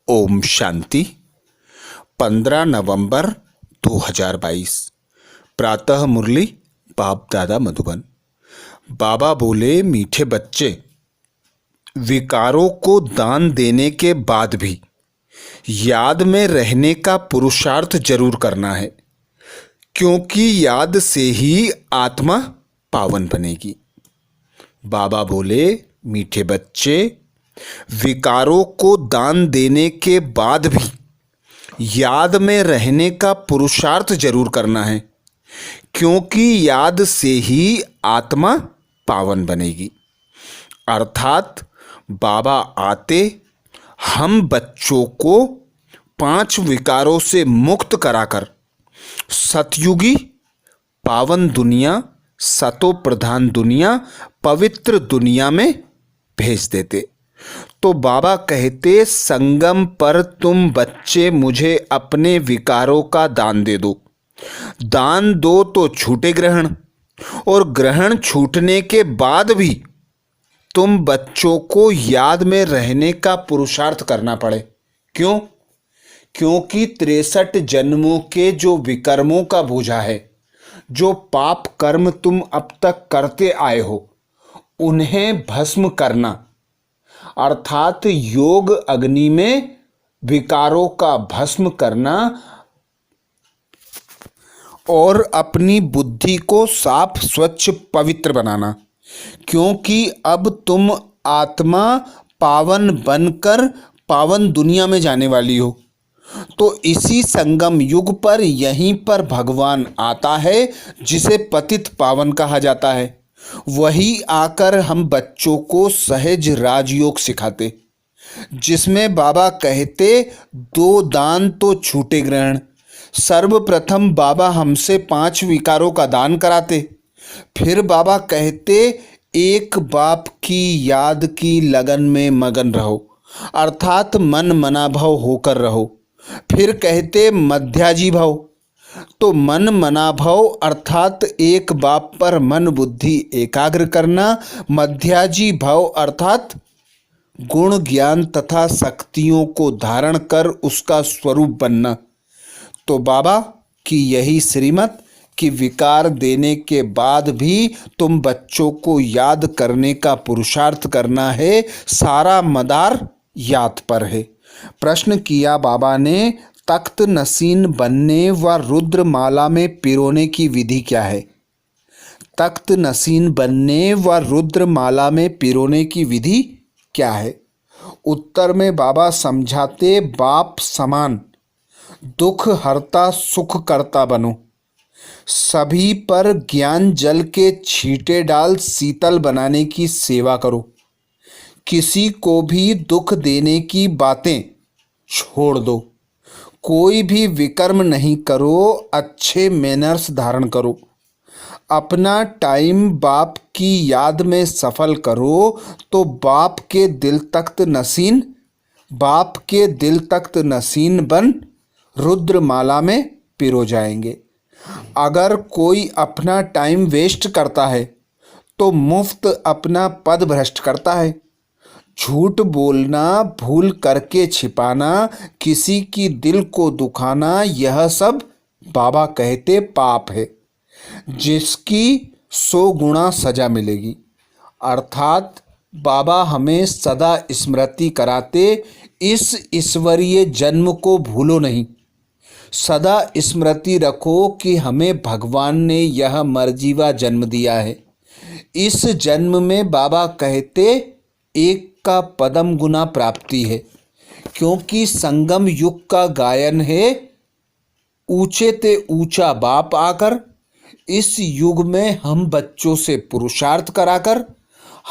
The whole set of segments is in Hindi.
ओम शांति। 15 नवंबर 2022 प्रातः मुरली बाप दादा मधुबन। बाबा बोले, मीठे बच्चे, विकारों को दान देने के बाद भी याद में रहने का पुरुषार्थ जरूर करना है, क्योंकि याद से ही आत्मा पावन बनेगी। बाबा बोले, मीठे बच्चे, विकारों को दान देने के बाद भी याद में रहने का पुरुषार्थ जरूर करना है, क्योंकि याद से ही आत्मा पावन बनेगी। अर्थात बाबा आते हम बच्चों को 5 विकारों से मुक्त कराकर सतयुगी पावन दुनिया, सतो प्रधान दुनिया, पवित्र दुनिया में भेज देते। तो बाबा कहते, संगम पर तुम बच्चे मुझे अपने विकारों का दान दे दो। दान दो तो छूटे ग्रहण, और ग्रहण छूटने के बाद भी तुम बच्चों को याद में रहने का पुरुषार्थ करना पड़े। क्यों? क्योंकि 63 जन्मों के जो विकर्मों का बोझा है, जो पाप कर्म तुम अब तक करते आए हो, उन्हें भस्म करना, अर्थात योग अग्नि में विकारों का भस्म करना और अपनी बुद्धि को साफ स्वच्छ पवित्र बनाना। क्योंकि अब तुम आत्मा पावन बनकर पावन दुनिया में जाने वाली हो। तो इसी संगम युग पर यहीं पर भगवान आता है, जिसे पतित पावन कहा जाता है। वही आकर हम बच्चों को सहज राजयोग सिखाते, जिसमें बाबा कहते, 2 दान तो छूटे ग्रहण। सर्वप्रथम बाबा हमसे 5 विकारों का दान कराते। फिर बाबा कहते, एक बाप की याद की लगन में मगन रहो, अर्थात मन मना भव होकर रहो। फिर कहते, मध्याजी भव। तो मन मना भव अर्थात एक बाप पर मन बुद्धि एकाग्र करना। मध्याजी भव अर्थात गुण ज्ञान तथा शक्तियों को धारण कर उसका स्वरूप बनना। तो बाबा की यही श्रीमत कि विकार देने के बाद भी तुम बच्चों को याद करने का पुरुषार्थ करना है। सारा मदार याद पर है। प्रश्न किया बाबा ने, तख्त नसीन बनने व रुद्रमाला में पिरोने की विधि क्या है? तख्त नसीन बनने व रुद्रमाला में पिरोने की विधि क्या है? उत्तर में बाबा समझाते, बाप समान दुख हरता सुख करता बनो। सभी पर ज्ञान जल के छींटे डाल शीतल बनाने की सेवा करो। किसी को भी दुख देने की बातें छोड़ दो। कोई भी विकर्म नहीं करो, अच्छे मैनर्स धारण करो। अपना टाइम बाप की याद में सफल करो, तो बाप के दिल तख्त नसीन बन रुद्रमाला में पिरो जाएंगे। अगर कोई अपना टाइम वेस्ट करता है तो मुफ्त अपना पद भ्रष्ट करता है। झूठ बोलना, भूल करके छिपाना, किसी की दिल को दुखाना, यह सब बाबा कहते पाप है, जिसकी 100 गुना सजा मिलेगी। अर्थात बाबा हमें सदा स्मृति कराते, इस ईश्वरीय जन्म को भूलो नहीं। सदा स्मृति रखो कि हमें भगवान ने यह मर्जीवा जन्म दिया है। इस जन्म में बाबा कहते, एक का पदम गुना प्राप्ति है। क्योंकि संगम युग का गायन है, ऊंचे ते ऊंचा बाप आकर इस युग में हम बच्चों से पुरुषार्थ कराकर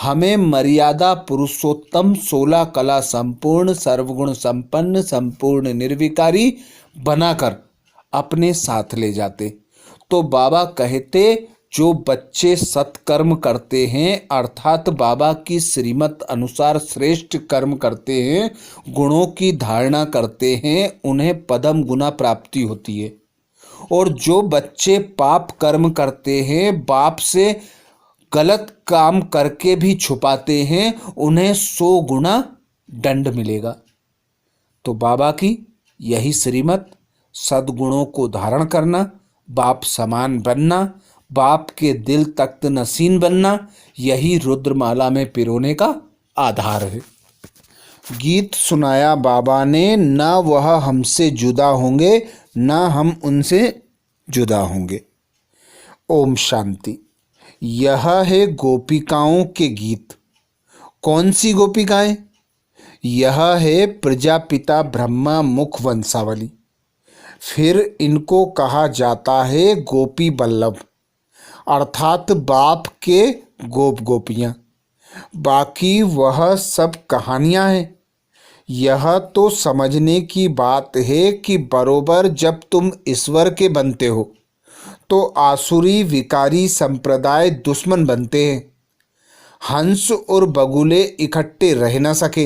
हमें मर्यादा पुरुषोत्तम 16 कला संपूर्ण सर्वगुण संपन्न संपूर्ण निर्विकारी बनाकर अपने साथ ले जाते। तो बाबा कहते, जो बच्चे सत्कर्म करते हैं, अर्थात बाबा की श्रीमत अनुसार श्रेष्ठ कर्म करते हैं, गुणों की धारणा करते हैं, उन्हें पदम गुना प्राप्ति होती है। और जो बच्चे पाप कर्म करते हैं, बाप से गलत काम करके भी छुपाते हैं, उन्हें 100 गुना दंड मिलेगा। तो बाबा की यही श्रीमत, सद्गुणों को धारण करना, बाप समान बनना, बाप के दिल तख्त नसीन बनना, यही रुद्रमाला में पिरोने का आधार है। गीत सुनाया बाबा ने, न वह हमसे जुदा होंगे न हम उनसे जुदा होंगे। ओम शांति। यह है गोपिकाओं के गीत। कौन सी गोपिकाएं? यह है प्रजापिता ब्रह्मा मुख वंशावली। फिर इनको कहा जाता है गोपी बल्लभ, अर्थात बाप के गोप गोपियाँ। बाकी वह सब कहानियाँ हैं। यह तो समझने की बात है कि बरोबर जब तुम ईश्वर के बनते हो तो आसुरी विकारी संप्रदाय दुश्मन बनते हैं। हंस और बगुले इकट्ठे रह न सके।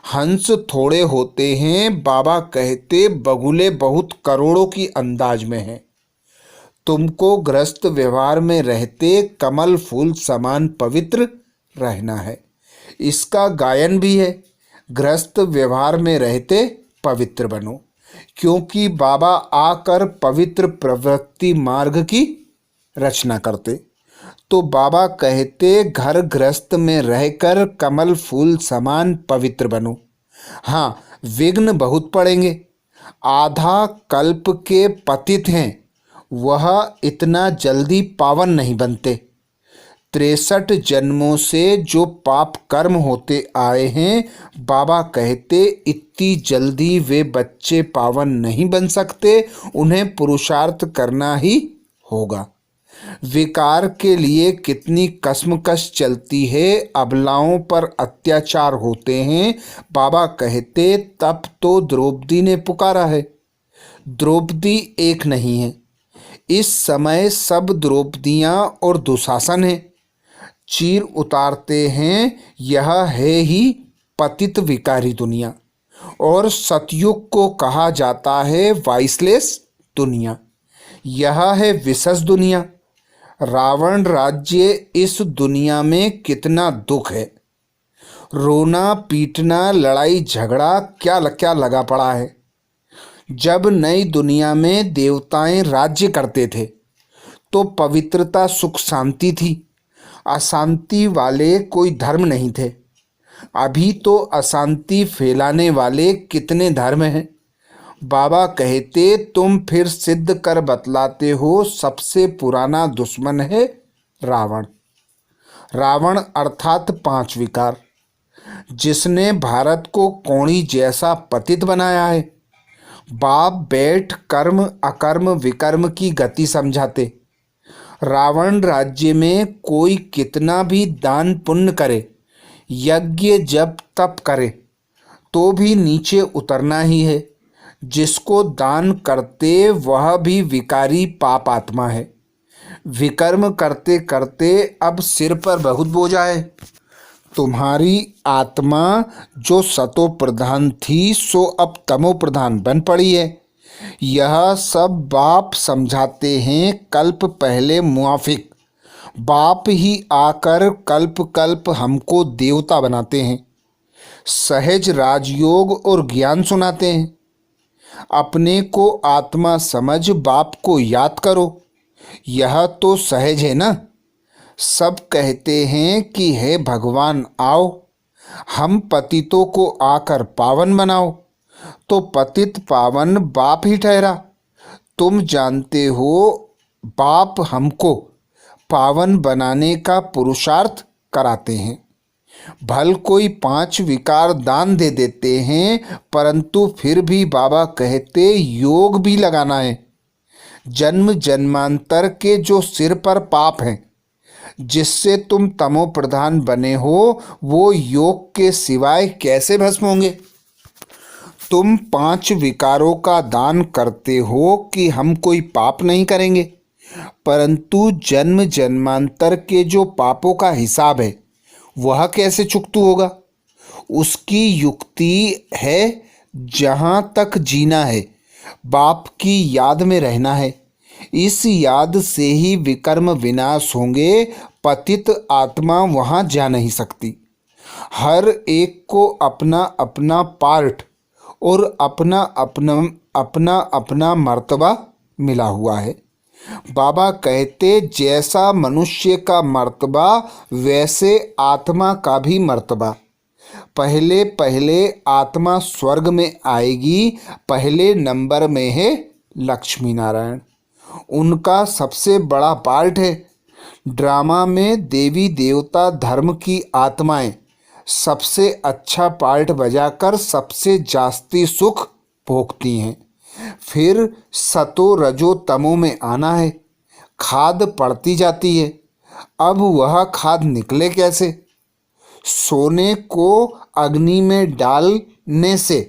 हंस थोड़े होते हैं, बाबा कहते बगुले बहुत करोड़ों की अंदाज में हैं। तुमको गृहस्थ व्यवहार में रहते कमल फूल समान पवित्र रहना है। इसका गायन भी है, गृहस्थ व्यवहार में रहते पवित्र बनो, क्योंकि बाबा आकर पवित्र प्रवृत्ति मार्ग की रचना करते। तो बाबा कहते घर गृहस्थ में रहकर कमल फूल समान पवित्र बनो। हाँ, विघ्न बहुत पड़ेंगे। आधा कल्प के पतित हैं, वह इतना जल्दी पावन नहीं बनते। 63 जन्मों से जो पाप कर्म होते आए हैं, बाबा कहते इतनी जल्दी वे बच्चे पावन नहीं बन सकते, उन्हें पुरुषार्थ करना ही होगा। विकार के लिए कितनी कसमकश चलती है, अबलाओं पर अत्याचार होते हैं। बाबा कहते तब तो द्रौपदी ने पुकारा है। द्रौपदी एक नहीं है, इस समय सब द्रौपदियाँ और दुशासन हैं। चीर उतारते हैं। यह है ही पतित विकारी दुनिया, और सतयुग को कहा जाता है वाइसलेस दुनिया। यह है विशेष दुनिया। रावण राज्य इस दुनिया में कितना दुख है। रोना पीटना लड़ाई झगड़ा क्या क्या लगा पड़ा है। जब नई दुनिया में देवताएं राज्य करते थे तो पवित्रता सुख शांति थी। अशांति वाले कोई धर्म नहीं थे। अभी तो अशांति फैलाने वाले कितने धर्म हैं। बाबा कहते तुम फिर सिद्ध कर बतलाते हो, सबसे पुराना दुश्मन है रावण। रावण अर्थात 5 विकार, जिसने भारत को कौड़ी जैसा पतित बनाया है। बाप बैठ कर्म अकर्म विकर्म की गति समझाते। रावण राज्य में कोई कितना भी दान पुण्य करे, यज्ञ जप तप करे, तो भी नीचे उतरना ही है। जिसको दान करते वह भी विकारी पाप आत्मा है। विकर्म करते करते अब सिर पर बहुत बोझा है। तुम्हारी आत्मा जो सतो प्रधान थी सो अब तमो प्रधान बन पड़ी है। यह सब बाप समझाते हैं। कल्प पहले मुआफिक बाप ही आकर कल्प कल्प हमको देवता बनाते हैं। सहज राजयोग और ज्ञान सुनाते हैं। अपने को आत्मा समझ बाप को याद करो। यह तो सहज है ना। सब कहते हैं कि हे भगवान आओ, हम पतितों को आकर पावन बनाओ। तो पतित पावन बाप ही ठहरा। तुम जानते हो बाप हमको पावन बनाने का पुरुषार्थ कराते हैं। भल कोई 5 विकार दान दे देते हैं, परंतु फिर भी बाबा कहते योग भी लगाना है। जन्म जन्मांतर के जो सिर पर पाप हैं, जिससे तुम तमो प्रधान बने हो, वो योग के सिवाय कैसे भस्म होंगे। तुम 5 विकारों का दान करते हो कि हम कोई पाप नहीं करेंगे, परंतु जन्म जन्मांतर के जो पापों का हिसाब है वह कैसे चुकतू होगा। उसकी युक्ति है जहाँ तक जीना है बाप की याद में रहना है। इस याद से ही विकर्म विनाश होंगे। पतित आत्मा वहाँ जा नहीं सकती। हर एक को अपना अपना पार्ट और अपना अपना अपना अपना मर्तबा मिला हुआ है। बाबा कहते जैसा मनुष्य का मर्तबा वैसे आत्मा का भी मर्तबा। पहले पहले आत्मा स्वर्ग में आएगी। पहले नंबर में है लक्ष्मी नारायण, उनका सबसे बड़ा पार्ट है। ड्रामा में देवी देवता धर्म की आत्माएं सबसे अच्छा पार्ट बजाकर सबसे जास्ती सुख भोगती हैं। फिर सतो रजो तमो में आना है, खाद पड़ती जाती है। अब वह खाद निकले कैसे? सोने को अग्नि में डालने से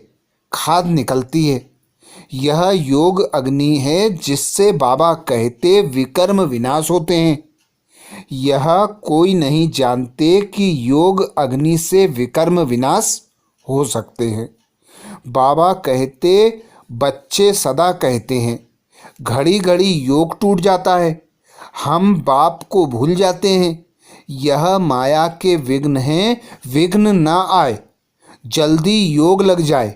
खाद निकलती है। यह योग अग्नि है जिससे बाबा कहते विकर्म विनाश होते हैं। यह कोई नहीं जानते कि योग अग्नि से विकर्म विनाश हो सकते हैं। बाबा कहते बच्चे सदा कहते हैं घड़ी घड़ी योग टूट जाता है, हम बाप को भूल जाते हैं। यह माया के विघ्न हैं, विघ्न ना आए, जल्दी योग लग जाए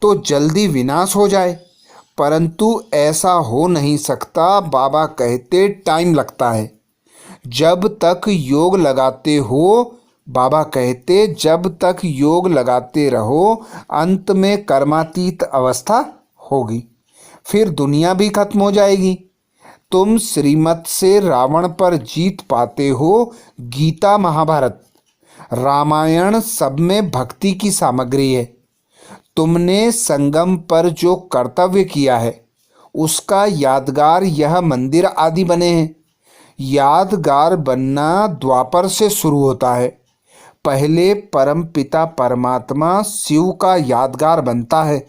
तो जल्दी विनाश हो जाए, परंतु ऐसा हो नहीं सकता। बाबा कहते टाइम लगता है। जब तक योग लगाते हो, बाबा कहते जब तक योग लगाते रहो अंत में कर्मातीत अवस्था होगी, फिर दुनिया भी खत्म हो जाएगी। तुम श्रीमत से रावण पर जीत पाते हो। गीता महाभारत रामायण सब में भक्ति की सामग्री है। तुमने संगम पर जो कर्तव्य किया है उसका यादगार यह मंदिर आदि बने हैं। यादगार बनना द्वापर से शुरू होता है। पहले परम पिता परमात्मा शिव का यादगार बनता है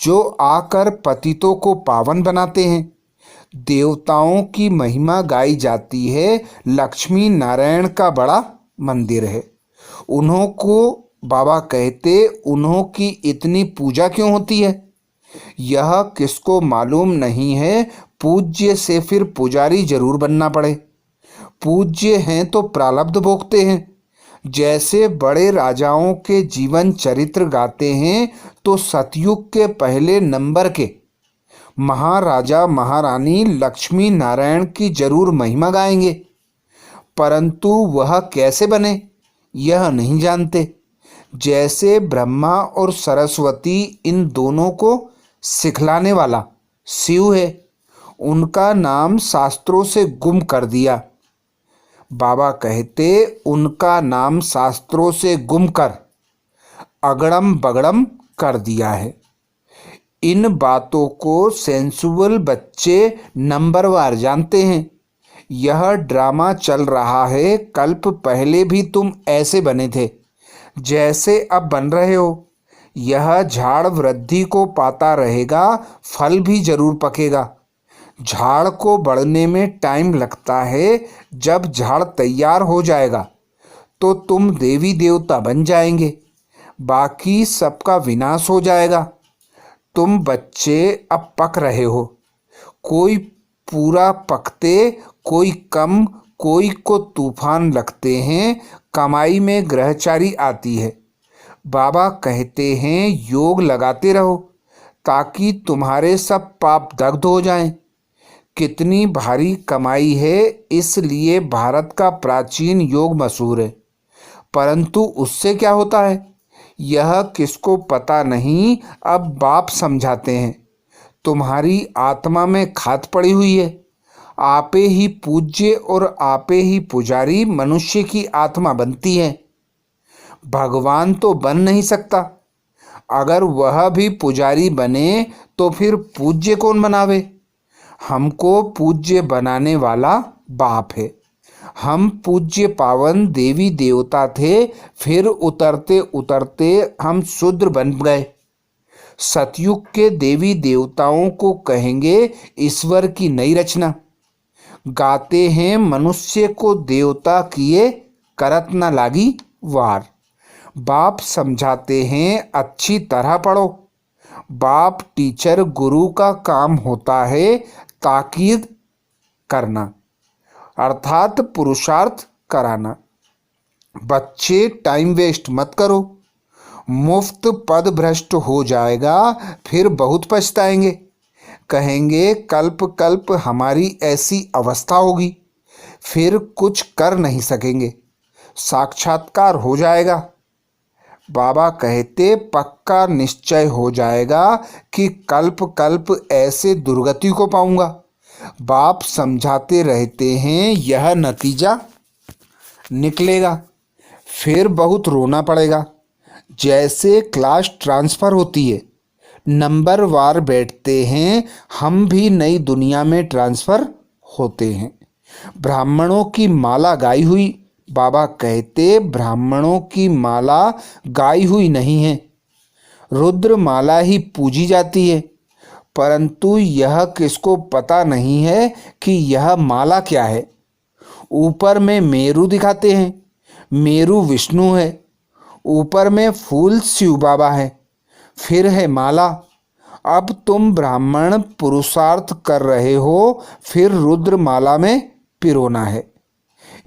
जो आकर पतितों को पावन बनाते हैं। देवताओं की महिमा गाई जाती है। लक्ष्मी नारायण का बड़ा मंदिर है। उन्हों को बाबा कहते उन्हों की इतनी पूजा क्यों होती है? यह किसको मालूम नहीं है। पूज्य से फिर पुजारी जरूर बनना पड़े। पूज्य हैं तो प्रारब्ध भोगते हैं। जैसे बड़े राजाओं के जीवन चरित्र गाते हैं तो सतयुग के पहले नंबर के महाराजा महारानी लक्ष्मी नारायण की जरूर महिमा गाएंगे, परंतु वह कैसे बने यह नहीं जानते। जैसे ब्रह्मा और सरस्वती इन दोनों को सिखलाने वाला शिव है, उनका नाम शास्त्रों से गुम कर दिया। बाबा कहते उनका नाम शास्त्रों से गुम कर अगड़म बगड़म कर दिया है। इन बातों को सेंसुअल बच्चे नंबरवार जानते हैं। यह ड्रामा चल रहा है। कल्प पहले भी तुम ऐसे बने थे जैसे अब बन रहे हो। यह झाड़ वृद्धि को पाता रहेगा, फल भी जरूर पकेगा। झाड़ को बढ़ने में टाइम लगता है। जब झाड़ तैयार हो जाएगा तो तुम देवी देवता बन जाएंगे, बाकी सबका विनाश हो जाएगा। तुम बच्चे अब पक रहे हो, कोई पूरा पकते, कोई कम, कोई को तूफान लगते हैं। कमाई में ग्रहचारी आती है। बाबा कहते हैं योग लगाते रहो ताकि तुम्हारे सब पाप दग्ध हो जाएं। कितनी भारी कमाई है, इसलिए भारत का प्राचीन योग मशहूर है, परंतु उससे क्या होता है यह किसको पता नहीं। अब बाप समझाते हैं तुम्हारी आत्मा में खाद पड़ी हुई है। आपे ही पूज्य और आपे ही पुजारी मनुष्य की आत्मा बनती है। भगवान तो बन नहीं सकता। अगर वह भी पुजारी बने तो फिर पूज्य कौन बनावे? हमको पूज्य बनाने वाला बाप है। हम पूज्य पावन देवी देवता थे, फिर उतरते उतरते हम शूद्र बन गए। सतयुग के देवी देवताओं को कहेंगे ईश्वर की नई रचना। गाते हैं मनुष्य को देवता किए, करत न लागी वार। बाप समझाते हैं अच्छी तरह पढ़ो। बाप टीचर गुरु का काम होता है ताकीद करना, अर्थात पुरुषार्थ कराना। बच्चे टाइम वेस्ट मत करो। मुफ्त पद भ्रष्ट हो जाएगा, फिर बहुत पछताएंगे। कहेंगे कल्प कल्प हमारी ऐसी अवस्था होगी, फिर कुछ कर नहीं सकेंगे, साक्षात्कार हो जाएगा। बाबा कहते पक्का निश्चय हो जाएगा कि कल्प कल्प ऐसे दुर्गति को पाऊंगा। बाप समझाते रहते हैं यह नतीजा निकलेगा, फिर बहुत रोना पड़ेगा। जैसे क्लास ट्रांसफ़र होती है, नंबर वार बैठते हैं, हम भी नई दुनिया में ट्रांसफ़र होते हैं। ब्राह्मणों की माला गाई हुई, बाबा कहते ब्राह्मणों की माला गाई हुई नहीं है, रुद्र माला ही पूजी जाती है। परंतु यह किसको पता नहीं है कि यह माला क्या है। ऊपर में मेरू दिखाते हैं, मेरू विष्णु है, ऊपर में फूल शिव बाबा है, फिर है माला। अब तुम ब्राह्मण पुरुषार्थ कर रहे हो, फिर रुद्र माला में पिरोना है।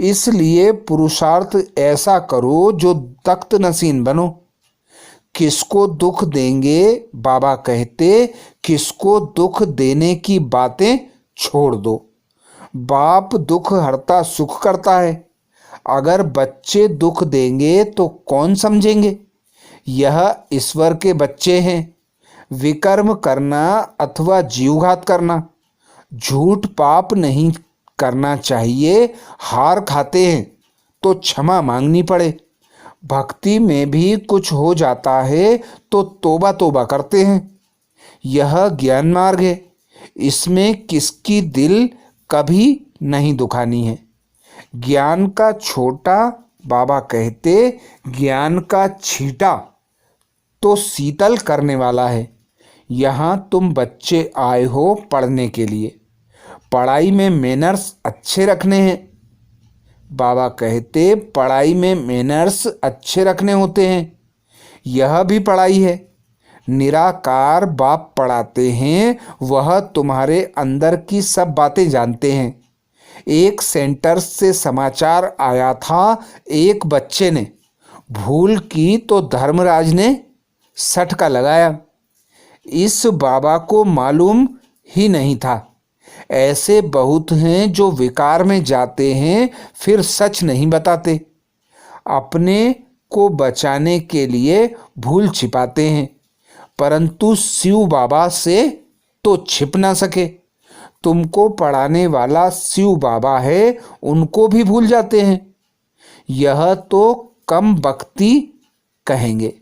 इसलिए पुरुषार्थ ऐसा करो जो तख्त नसीन बनो। किसको दुख देंगे, बाबा कहते किसको दुख देने की बातें छोड़ दो। बाप दुख हरता सुख करता है। अगर बच्चे दुख देंगे तो कौन समझेंगे। यह ईश्वर के बच्चे हैं। विकर्म करना अथवा जीवघात करना, झूठ पाप नहीं करना चाहिए। हार खाते हैं तो क्षमा मांगनी पड़े। भक्ति में भी कुछ हो जाता है तो तोबा तोबा करते हैं। यह ज्ञान मार्ग है, इसमें किसकी दिल कभी नहीं दुखानी है। ज्ञान का छोटा, बाबा कहते ज्ञान का छींटा तो शीतल करने वाला है। यहाँ तुम बच्चे आए हो पढ़ने के लिए, पढ़ाई में मैनर्स अच्छे रखने हैं। बाबा कहते पढ़ाई में मैनर्स अच्छे रखने होते हैं। यह भी पढ़ाई है। निराकार बाप पढ़ाते हैं, वह तुम्हारे अंदर की सब बातें जानते हैं। एक सेंटर से समाचार आया था, एक बच्चे ने भूल की तो धर्मराज ने सटका लगाया। इस बाबा को मालूम ही नहीं था। ऐसे बहुत हैं जो विकार में जाते हैं, फिर सच नहीं बताते। अपने को बचाने के लिए भूल छिपाते हैं, परंतु शिव बाबा से तो छिप ना सके। तुमको पढ़ाने वाला शिव बाबा है, उनको भी भूल जाते हैं। यह तो कम भक्ति कहेंगे।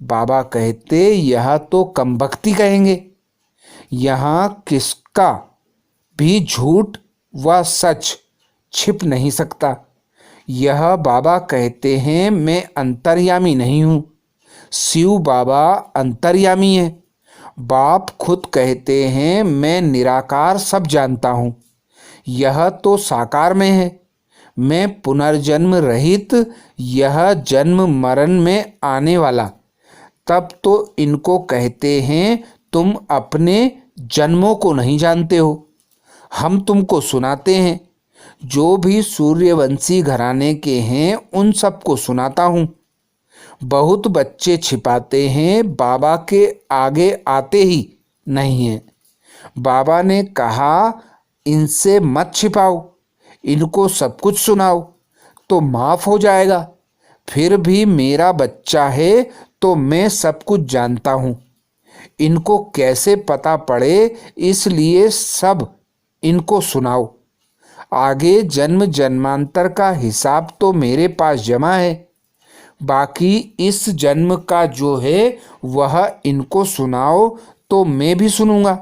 बाबा कहते यह तो कम भक्ति कहेंगे। यहाँ किसका भी झूठ व सच छिप नहीं सकता। यह बाबा कहते हैं मैं अंतर्यामी नहीं हूँ, शिव बाबा अंतर्यामी है। बाप खुद कहते हैं मैं निराकार सब जानता हूँ। यह तो साकार में है, मैं पुनर्जन्म रहित, यह जन्म मरण में आने वाला। तब तो इनको कहते हैं तुम अपने जन्मों को नहीं जानते हो। हम तुमको सुनाते हैं, जो भी सूर्यवंशी घराने के हैं उन सबको सुनाता हूँ। बहुत बच्चे छिपाते हैं, बाबा के आगे आते ही नहीं हैं। बाबा ने कहा इनसे मत छिपाओ, इनको सब कुछ सुनाओ तो माफ़ हो जाएगा। फिर भी मेरा बच्चा है तो मैं सब कुछ जानता हूँ। इनको कैसे पता पड़े, इसलिए सब इनको सुनाओ। आगे जन्म जन्मांतर का हिसाब तो मेरे पास जमा है। बाकी इस जन्म का जो है वह इनको सुनाओ तो मैं भी सुनूंगा।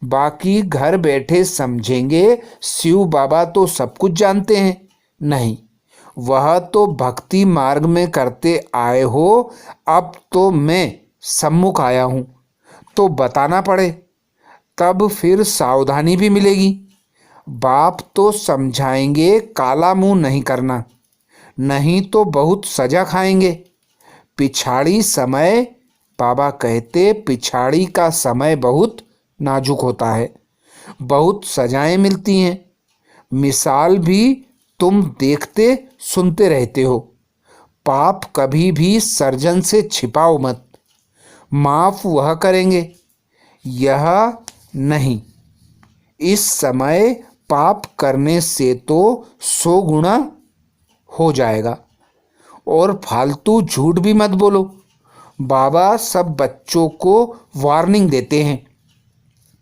बाकी घर बैठे समझेंगे शिव बाबा तो सब कुछ जानते हैं। नहीं, वह तो भक्ति मार्ग में करते आए हो। अब तो मैं सम्मुख आया हूँ तो बताना पड़े, तब फिर सावधानी भी मिलेगी। बाप तो समझाएंगे काला मुंह नहीं करना, नहीं तो बहुत सजा खाएंगे। पिछाड़ी समय, बाबा कहते पिछाड़ी का समय बहुत नाजुक होता है, बहुत सजाएं मिलती हैं। मिसाल भी तुम देखते सुनते रहते हो। पाप कभी भी सर्जन से छिपाओ मत, माफ वह करेंगे, यह नहीं। इस समय पाप करने से तो 100 गुना हो जाएगा। और फालतू झूठ भी मत बोलो। बाबा सब बच्चों को वार्निंग देते हैं।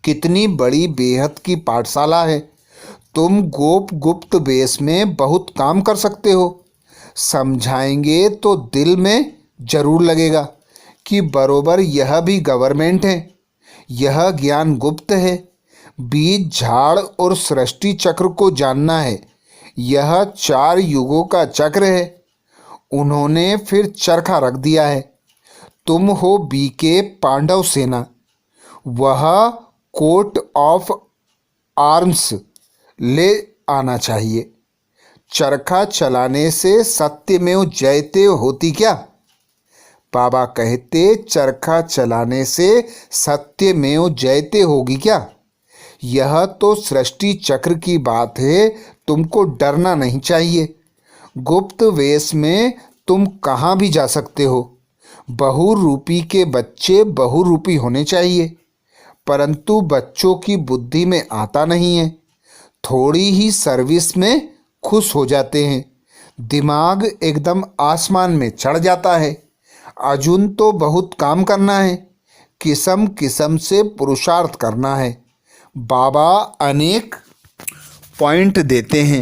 कितनी बड़ी बेहद की पाठशाला है। तुम गोप गुप्त बेस में बहुत काम कर सकते हो। समझाएंगे तो दिल में जरूर लगेगा कि बरोबर यह भी गवर्नमेंट है। यह ज्ञान गुप्त है। बीज, झाड़ और सृष्टि चक्र को जानना है। यह 4 युगों का चक्र है। उन्होंने फिर चरखा रख दिया है। तुम हो बीके पांडव सेना। वह कोट ऑफ आर्म्स ले आना चाहिए। चरखा चलाने से सत्यमेव जयते होती क्या? बाबा कहते चरखा चलाने से सत्यमेव जयते होगी क्या? यह तो सृष्टि चक्र की बात है। तुमको डरना नहीं चाहिए। गुप्त वेश में तुम कहाँ भी जा सकते हो। बहुरूपी के बच्चे बहुरूपी होने चाहिए, परंतु बच्चों की बुद्धि में आता नहीं है। थोड़ी ही सर्विस में खुश हो जाते हैं। दिमाग एकदम आसमान में चढ़ जाता है। अजुन तो बहुत काम करना है। किस्म किस्म से पुरुषार्थ करना है। बाबा अनेक पॉइंट देते हैं।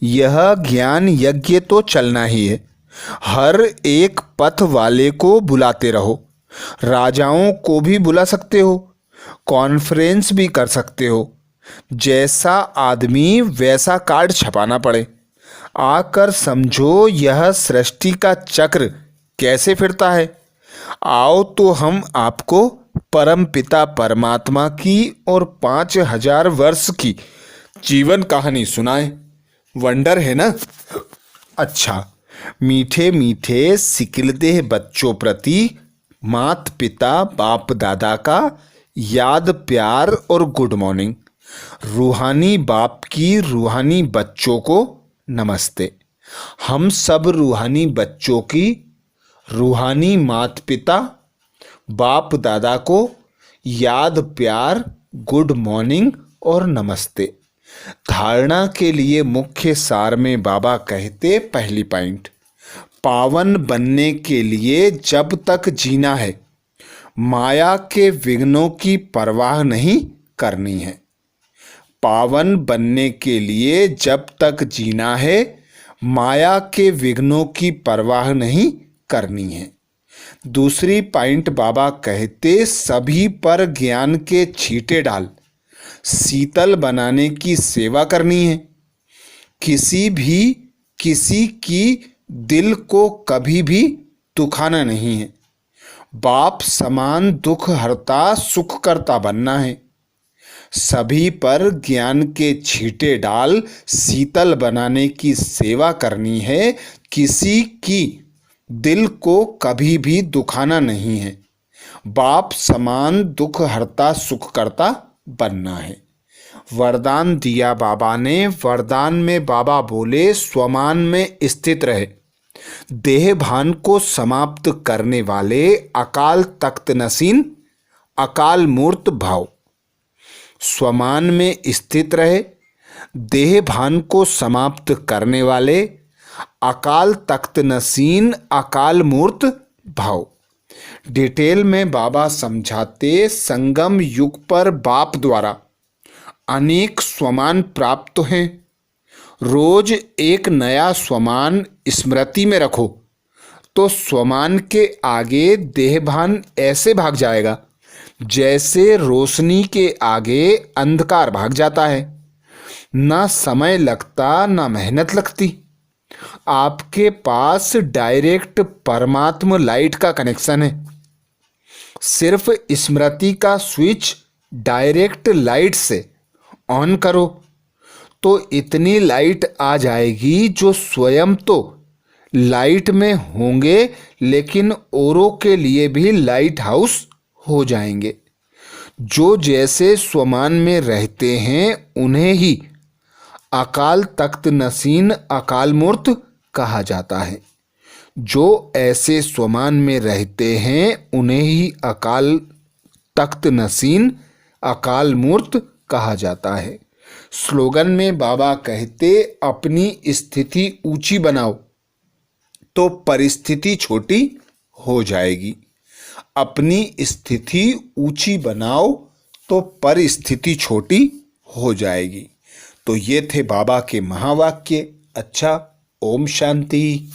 यह ज्ञान यज्ञ तो चलना ही है। हर एक पथ वाले को बुलाते रहो। राजाओं को भी बुला सकते हो। कॉन्फ्रेंस भी कर सकते हो। जैसा आदमी वैसा कार्ड छपाना पड़े। आकर समझो यह सृष्टि का चक्र कैसे फिरता है। आओ तो हम आपको परम पिता परमात्मा की और 5000 वर्ष की जीवन कहानी सुनाएं। वंडर है ना? अच्छा, मीठे मीठे सिकिलदेह बच्चों प्रति मात पिता बाप दादा का याद, प्यार और गुड मॉर्निंग। रूहानी बाप की रूहानी बच्चों को नमस्ते। हम सब रूहानी बच्चों की रूहानी मात पिता बाप दादा को याद, प्यार, गुड मॉर्निंग और नमस्ते। धारणा के लिए मुख्य सार में बाबा कहते पहली पॉइंट, पावन बनने के लिए जब तक जीना है माया के विघ्नों की परवाह नहीं करनी है। पावन बनने के लिए जब तक जीना है माया के विघ्नों की परवाह नहीं करनी है। दूसरी पॉइंट बाबा कहते सभी पर ज्ञान के छींटे डाल शीतल बनाने की सेवा करनी है। किसी की दिल को कभी भी दुखाना नहीं है। बाप समान दुख हरता सुख करता बनना है। सभी पर ज्ञान के छींटे डाल शीतल बनाने की सेवा करनी है। किसी की दिल को कभी भी दुखाना नहीं है। बाप समान दुख हरता सुख करता बनना है। वरदान दिया बाबा ने। वरदान में बाबा बोले स्वमान में स्थित रहे। देह भान को समाप्त करने वाले अकाल तख्त नसीन अकाल मूर्त भाव। स्वमान में स्थित रहे, देह भान को समाप्त करने वाले अकाल तख्त नसीन अकाल मूर्त भाव। डिटेल में बाबा समझाते संगम युग पर बाप द्वारा अनेक स्वमान प्राप्त हैं। रोज एक नया स्वमान स्मृति में रखो तो स्वमान के आगे देहभान ऐसे भाग जाएगा जैसे रोशनी के आगे अंधकार भाग जाता है। ना समय लगता ना मेहनत लगती। आपके पास डायरेक्ट परमात्मा लाइट का कनेक्शन है। सिर्फ स्मृति का स्विच डायरेक्ट लाइट से ऑन करो तो इतनी लाइट आ जाएगी जो स्वयं तो लाइट में होंगे लेकिन औरों के लिए भी लाइट हाउस हो जाएंगे। जो जैसे स्वमान में रहते हैं उन्हें ही अकाल तख्त नसीन अकाल मूर्त कहा जाता है। जो ऐसे स्वमान में रहते हैं उन्हें ही अकाल तख्त नसीन, अकाल मूर्त कहा जाता है। स्लोगन में बाबा कहते, अपनी स्थिति ऊंची बनाओ तो परिस्थिति छोटी हो जाएगी। अपनी स्थिति ऊंची बनाओ तो परिस्थिति छोटी हो जाएगी। तो ये थे बाबा के महावाक्य। अच्छा, ओम शांति।